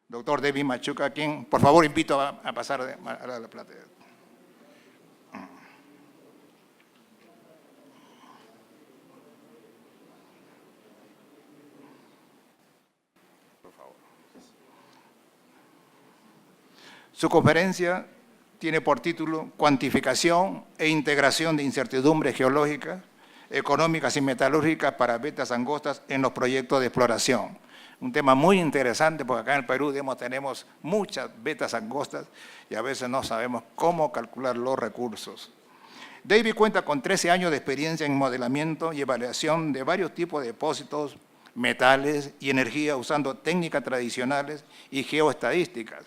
doctor David Machuca, a quien por favor invito a pasar a la platea. Por favor. Su conferencia tiene por título Cuantificación e integración de incertidumbres geológicas, económicas y metalúrgicas para vetas angostas en los proyectos de exploración. Un tema muy interesante porque acá en el Perú tenemos muchas vetas angostas y a veces no sabemos cómo calcular los recursos. David cuenta con 13 años de experiencia en modelamiento y evaluación de varios tipos de depósitos, metales y energía usando técnicas tradicionales y geoestadísticas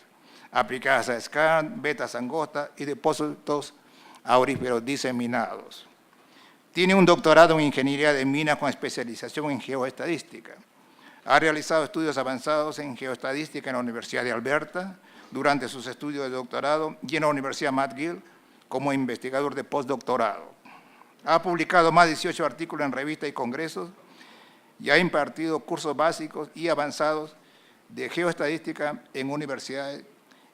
aplicadas a scan, vetas angostas y depósitos auríferos diseminados. Tiene un doctorado en Ingeniería de Minas con especialización en geoestadística. Ha realizado estudios avanzados en geoestadística en la Universidad de Alberta durante sus estudios de doctorado y en la Universidad McGill como investigador de postdoctorado. Ha publicado más de 18 artículos en revistas y congresos y ha impartido cursos básicos y avanzados de geoestadística en universidades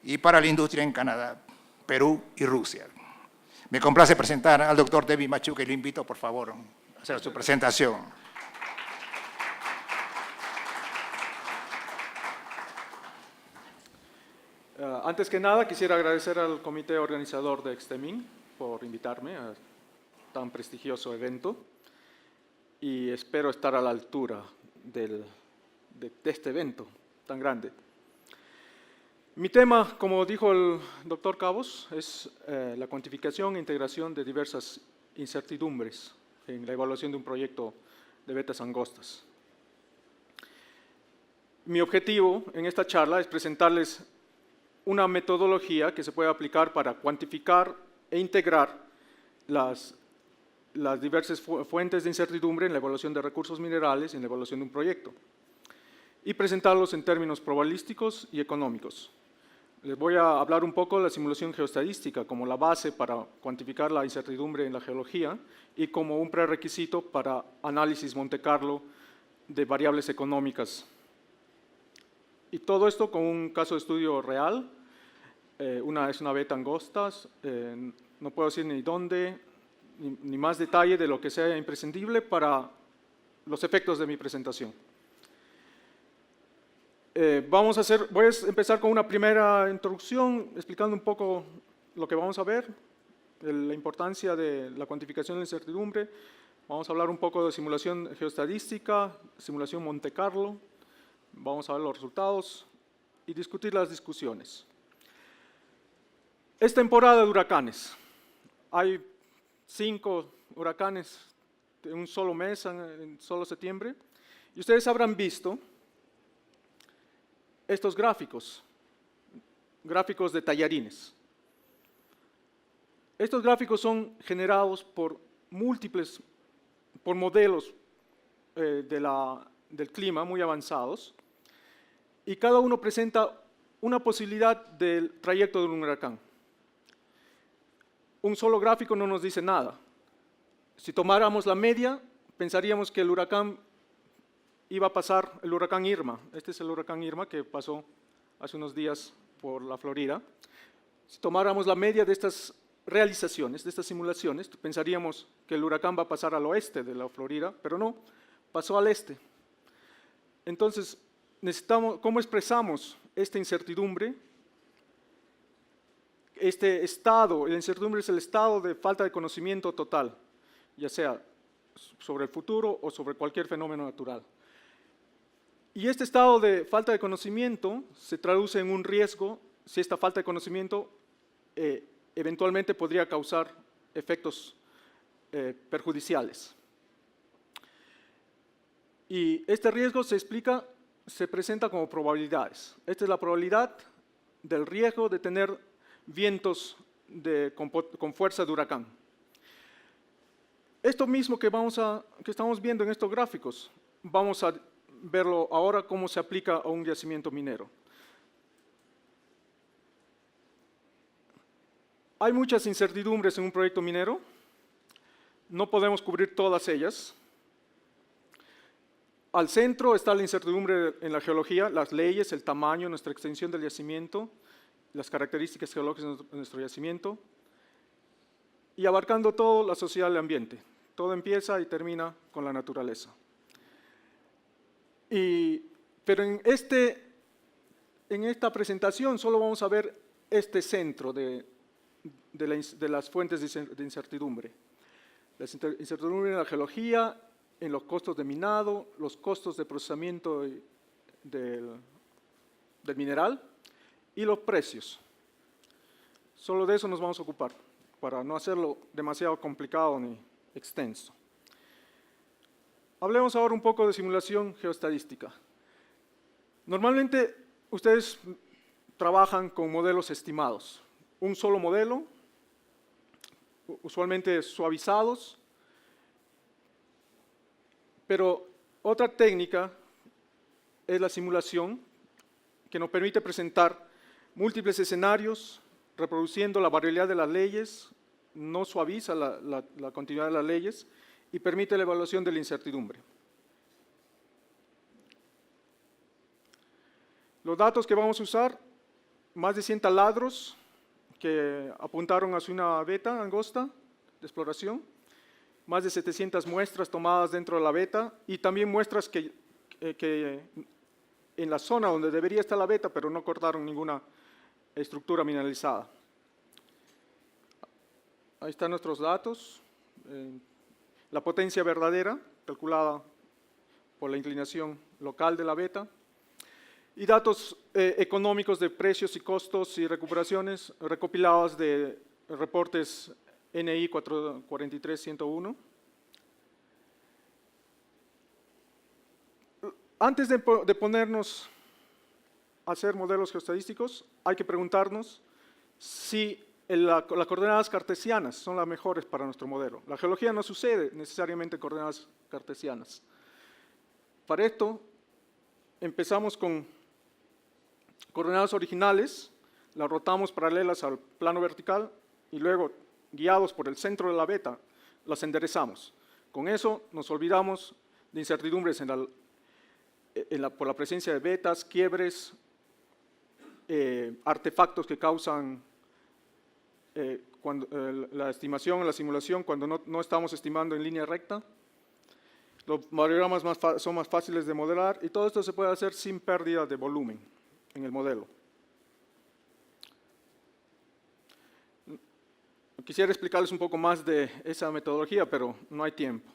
y para la industria en Canadá, Perú y Rusia. Me complace presentar al doctor David Machuca y le invito, por favor, a hacer su presentación. Antes que nada, quisiera agradecer al comité organizador de Extemin por invitarme a tan prestigioso evento y espero estar a la altura de este evento tan grande. Mi tema, como dijo el doctor Cabos, es la cuantificación e integración de diversas incertidumbres en la evaluación de un proyecto de vetas angostas. Mi objetivo en esta charla es presentarles una metodología que se puede aplicar para cuantificar e integrar las diversas fuentes de incertidumbre en la evaluación de recursos minerales y en la evaluación de un proyecto, y presentarlos en términos probabilísticos y económicos. Les voy a hablar un poco de la simulación geoestadística como la base para cuantificar la incertidumbre en la geología y como un prerequisito para análisis Monte Carlo de variables económicas. Y todo esto con un caso de estudio real. Es una veta angostas, no puedo decir ni dónde, ni más detalle de lo que sea imprescindible para los efectos de mi presentación. Voy a empezar con una primera introducción explicando un poco lo que vamos a ver, la importancia de la cuantificación de la incertidumbre. Vamos a hablar un poco de simulación geoestadística, simulación Monte Carlo. Vamos a ver los resultados y discutir las discusiones. Es temporada de huracanes. Hay 5 huracanes en un solo mes, en solo septiembre. Y ustedes habrán visto estos gráficos de tallarines. Estos gráficos son generados por modelos del clima muy avanzados, y cada uno presenta una posibilidad del trayecto de un huracán. Un solo gráfico no nos dice nada. Si tomáramos la media, pensaríamos que el huracán iba a pasar el huracán Irma. Este es el huracán Irma que pasó hace unos días por la Florida. Si tomáramos la media de estas realizaciones, de estas simulaciones, pensaríamos que el huracán va a pasar al oeste de la Florida, pero no, pasó al este. Entonces, ¿cómo expresamos esta incertidumbre? Este estado, la incertidumbre es el estado de falta de conocimiento total, ya sea sobre el futuro o sobre cualquier fenómeno natural. Y este estado de falta de conocimiento se traduce en un riesgo si esta falta de conocimiento eventualmente podría causar efectos perjudiciales. Y este riesgo se presenta como probabilidades. Esta es la probabilidad del riesgo de tener vientos con fuerza de huracán. Esto mismo que estamos viendo en estos gráficos, vamos a verlo ahora cómo se aplica a un yacimiento minero. Hay muchas incertidumbres en un proyecto minero, no podemos cubrir todas ellas. Al centro está la incertidumbre en la geología, las leyes, el tamaño, nuestra extensión del yacimiento, las características geológicas de nuestro yacimiento, y abarcando todo, la sociedad y el ambiente. Todo empieza y termina con la naturaleza. Pero en esta presentación solo vamos a ver este centro de las fuentes de incertidumbre. La incertidumbre en la geología, en los costos de minado, los costos de procesamiento del mineral y los precios. Solo de eso nos vamos a ocupar, para no hacerlo demasiado complicado ni extenso. Hablemos ahora un poco de simulación geoestadística. Normalmente ustedes trabajan con modelos estimados. Un solo modelo, usualmente suavizados, pero otra técnica es la simulación, que nos permite presentar múltiples escenarios, reproduciendo la variabilidad de las leyes, no suaviza la continuidad de las leyes y permite la evaluación de la incertidumbre. Los datos que vamos a usar, más de 100 taladros que apuntaron hacia una veta angosta de exploración, más de 700 muestras tomadas dentro de la veta y también muestras que en la zona donde debería estar la veta, pero no cortaron ninguna estructura mineralizada. Ahí están nuestros datos. La potencia verdadera, calculada por la inclinación local de la veta. Y datos económicos de precios y costos y recuperaciones recopilados de reportes NI 43101. Antes de ponernos a hacer modelos geoestadísticos, hay que preguntarnos si las coordenadas cartesianas son las mejores para nuestro modelo. La geología no sucede necesariamente en coordenadas cartesianas. Para esto, empezamos con coordenadas originales, las rotamos paralelas al plano vertical y luego, guiados por el centro de la veta, las enderezamos. Con eso nos olvidamos de incertidumbres por la presencia de vetas, quiebres, artefactos que causan la estimación, la simulación, cuando no estamos estimando en línea recta. Los variogramas son más fáciles de modelar y todo esto se puede hacer sin pérdida de volumen en el modelo. Quisiera explicarles un poco más de esa metodología, pero no hay tiempo.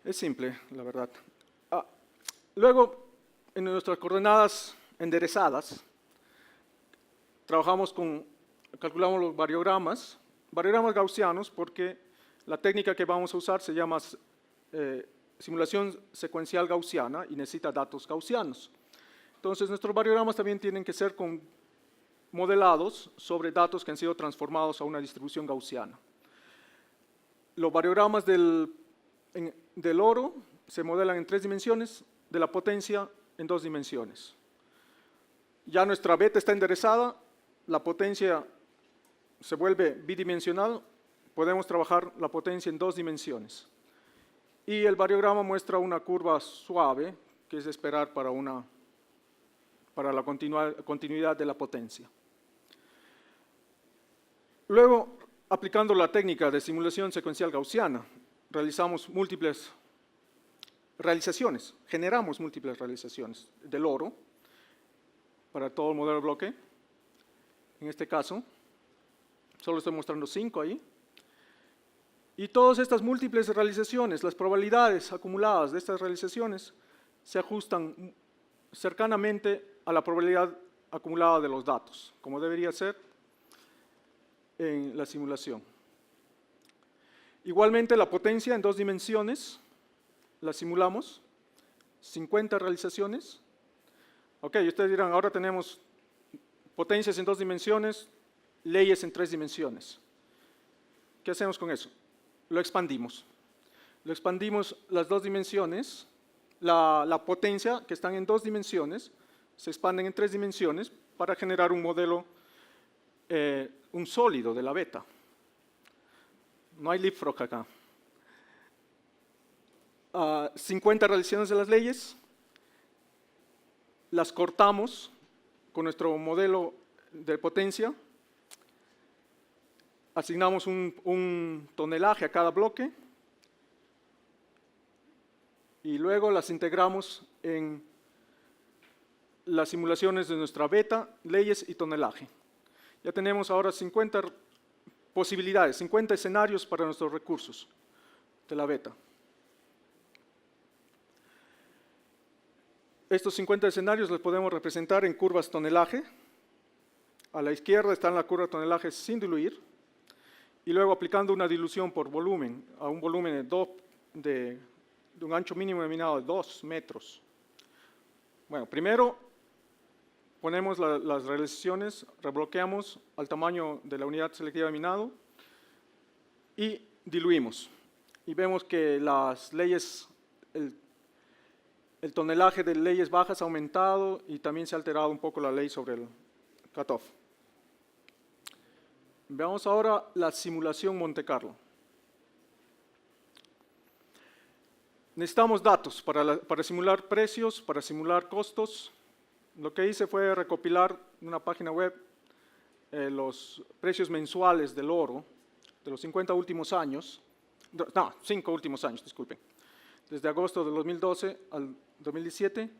Es simple, la verdad. Luego, en nuestras coordenadas enderezadas, calculamos los variogramas gaussianos, porque la técnica que vamos a usar se llama simulación secuencial gaussiana y necesita datos gaussianos. Entonces, nuestros variogramas también tienen que ser modelados sobre datos que han sido transformados a una distribución gaussiana. Los variogramas del oro se modelan en 3 dimensiones, de la potencia en 2 dimensiones. Ya nuestra veta está enderezada, la potencia se vuelve bidimensional, podemos trabajar la potencia en 2 dimensiones. Y el variograma muestra una curva suave, que es de esperar para la continuidad de la potencia. Luego, aplicando la técnica de simulación secuencial gaussiana, realizamos múltiples realizaciones, generamos múltiples realizaciones del oro para todo el modelo de bloque. En este caso, solo estoy mostrando 5 ahí. Y todas estas múltiples realizaciones, las probabilidades acumuladas de estas realizaciones, se ajustan cercanamente a la probabilidad acumulada de los datos, como debería ser en la simulación. Igualmente, la potencia en 2 dimensiones, la simulamos, 50 realizaciones. Ok, ustedes dirán, ahora tenemos potencias en 2 dimensiones, leyes en 3 dimensiones. ¿Qué hacemos con eso? Lo expandimos. Lo expandimos las 2 dimensiones, la potencia que están en 2 dimensiones, se expanden en 3 dimensiones para generar un modelo, un sólido de la veta. No hay leapfrog acá. 50 realizaciones de las leyes, las cortamos con nuestro modelo de potencia, asignamos un tonelaje a cada bloque y luego las integramos en las simulaciones de nuestra beta, leyes y tonelaje. Ya tenemos ahora 50 posibilidades, 50 escenarios para nuestros recursos de la beta. Estos 50 escenarios los podemos representar en curvas tonelaje. A la izquierda está la curva tonelaje sin diluir, y luego aplicando una dilución por volumen, a un volumen de un ancho mínimo determinado de 2 metros. Bueno, primero ponemos las realizaciones, rebloqueamos al tamaño de la unidad selectiva de minado y diluimos. Y vemos que las leyes, el tonelaje de leyes bajas ha aumentado y también se ha alterado un poco la ley sobre el cutoff. Veamos ahora la simulación Monte Carlo. Necesitamos datos para simular precios, para simular costos. Lo que hice fue recopilar en una página web los precios mensuales del oro de los 50 últimos años, no, 5 últimos años, disculpen, desde agosto del 2012 al 2017,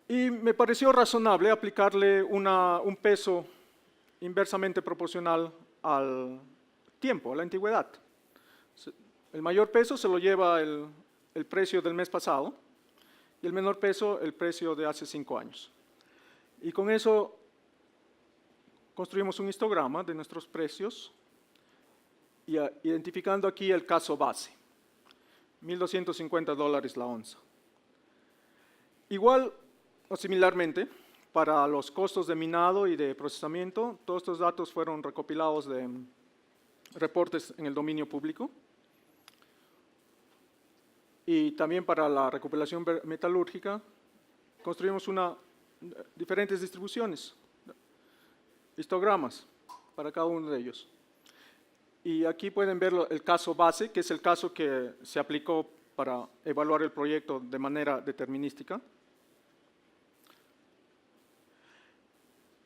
y me pareció razonable aplicarle un peso inversamente proporcional al tiempo, a la antigüedad. El mayor peso se lo lleva el precio del mes pasado y el menor peso el precio de hace 5 años. Y con eso construimos un histograma de nuestros precios, y identificando aquí el caso base, $1,250 la onza. Igual o similarmente, para los costos de minado y de procesamiento, todos estos datos fueron recopilados de reportes en el dominio público. Y también para la recopilación metalúrgica, construimos diferentes distribuciones, histogramas para cada uno de ellos. Y aquí pueden ver el caso base, que es el caso que se aplicó para evaluar el proyecto de manera determinística.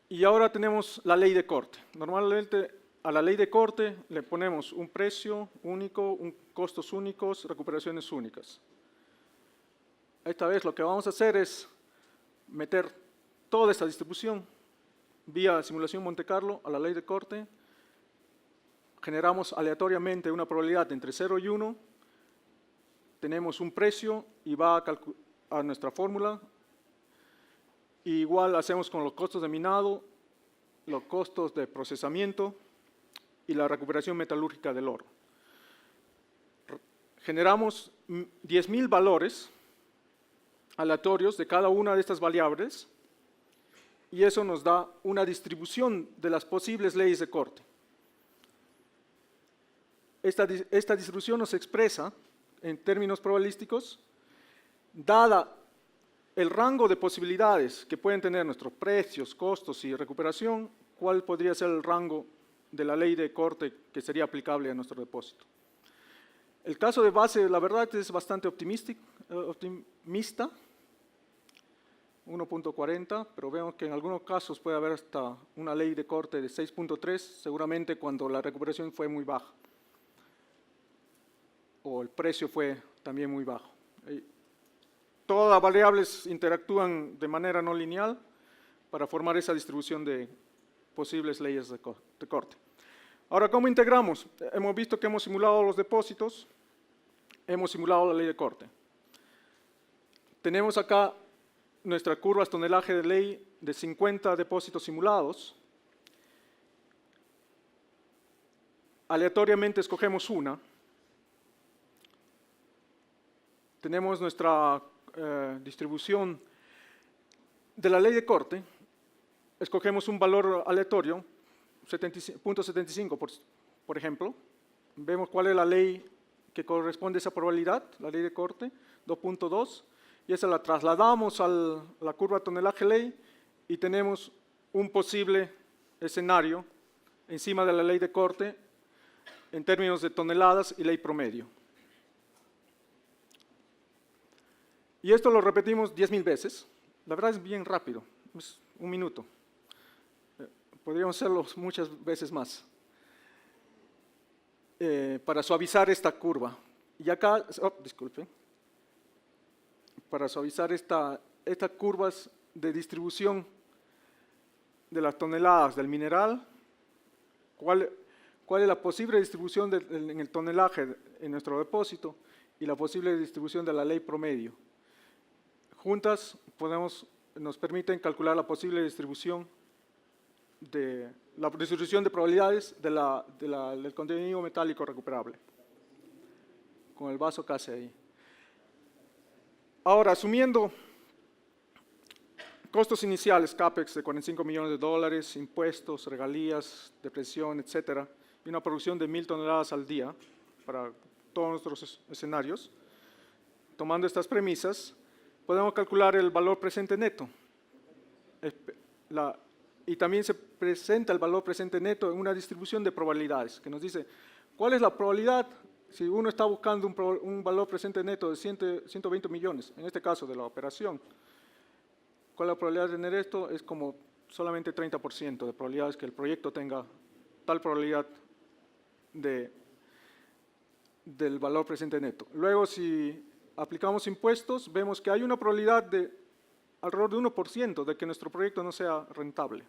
Y ahora tenemos la ley de corte. Normalmente a la ley de corte le ponemos un precio único, costos únicos, recuperaciones únicas. Esta vez lo que vamos a hacer es meter toda esta distribución vía simulación Monte Carlo a la ley de corte. Generamos aleatoriamente una probabilidad entre 0 y 1. Tenemos un precio y va a nuestra fórmula. Y igual hacemos con los costos de minado, los costos de procesamiento y la recuperación metalúrgica del oro. Generamos 10.000 valores aleatorios de cada una de estas variables y eso nos da una distribución de las posibles leyes de corte. Esta distribución nos expresa en términos probabilísticos, dada el rango de posibilidades que pueden tener nuestros precios, costos y recuperación, cuál podría ser el rango de la ley de corte que sería aplicable a nuestro depósito. El caso de base, la verdad, es bastante optimista, 1.40, pero vemos que en algunos casos puede haber hasta una ley de corte de 6.3, seguramente cuando la recuperación fue muy baja, o el precio fue también muy bajo. Todas las variables interactúan de manera no lineal para formar esa distribución de posibles leyes de corte. Ahora, ¿cómo integramos? Hemos visto que hemos simulado los depósitos, hemos simulado la ley de corte. Tenemos acá nuestra curva tonelaje de ley de 50 depósitos simulados. Aleatoriamente escogemos una. Tenemos nuestra distribución de la ley de corte. Escogemos un valor aleatorio, 0.75 por ejemplo. Vemos cuál es la ley que corresponde a esa probabilidad, la ley de corte, 2.2, y esa la trasladamos a la curva tonelaje ley y tenemos un posible escenario encima de la ley de corte en términos de toneladas y ley promedio. Y esto lo repetimos 10.000 veces. La verdad es bien rápido, es 1 minuto. Podríamos hacerlo muchas veces más. Para suavizar esta curva. Y acá, disculpen, para suavizar estas curvas de distribución de las toneladas del mineral, cuál es la posible distribución en el tonelaje en nuestro depósito y la posible distribución de la ley promedio. Juntas nos permiten calcular la posible distribución de probabilidades del contenido metálico recuperable, con el vaso casi ahí. Ahora, asumiendo costos iniciales, CAPEX de $45 millones, impuestos, regalías, depreciación, etcétera, y una producción de 1.000 toneladas al día para todos nuestros escenarios, tomando estas premisas, podemos calcular el valor presente neto. Y también se presenta el valor presente neto en una distribución de probabilidades, que nos dice cuál es la probabilidad si uno está buscando un valor presente neto de 120 millones, en este caso de la operación. ¿Cuál es la probabilidad de tener esto? Es como solamente 30% de probabilidades que el proyecto tenga tal probabilidad del valor presente neto. Luego, si aplicamos impuestos, vemos que hay una probabilidad de alrededor de 1% de que nuestro proyecto no sea rentable.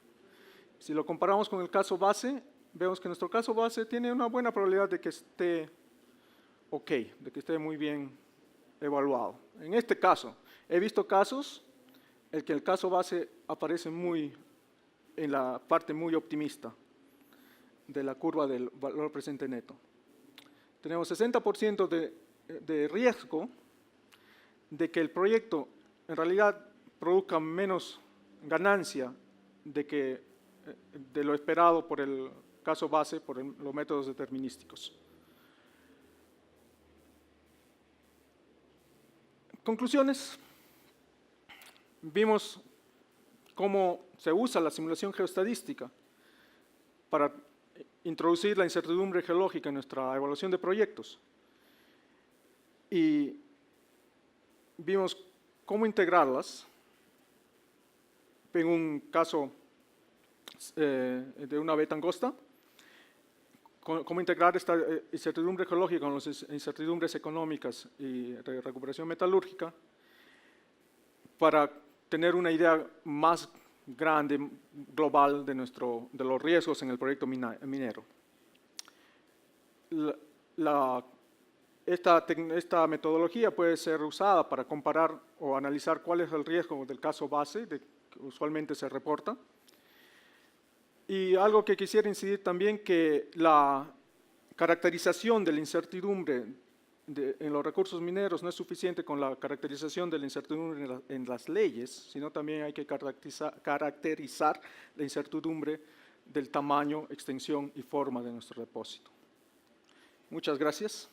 Si lo comparamos con el caso base, vemos que nuestro caso base tiene una buena probabilidad de que esté ok, de que esté muy bien evaluado. En este caso, he visto casos en que el caso base aparece en la parte muy optimista de la curva del valor presente neto. Tenemos 60% de riesgo de que el proyecto en realidad produzca menos ganancia de lo esperado por el caso base, por los métodos determinísticos. Conclusiones. Vimos cómo se usa la simulación geoestadística para introducir la incertidumbre geológica en nuestra evaluación de proyectos. Y vimos cómo integrarlas en un caso de una beta angosta, cómo integrar esta incertidumbre geológica con las incertidumbres económicas y de recuperación metalúrgica para tener una idea más grande, global, de los riesgos en el proyecto minero. Esta metodología puede ser usada para comparar o analizar cuál es el riesgo del caso base, que usualmente se reporta. Y algo que quisiera incidir también, que la caracterización de la incertidumbre en los recursos mineros no es suficiente con la caracterización de la incertidumbre en las leyes, sino también hay que caracterizar la incertidumbre del tamaño, extensión y forma de nuestro depósito. Muchas gracias.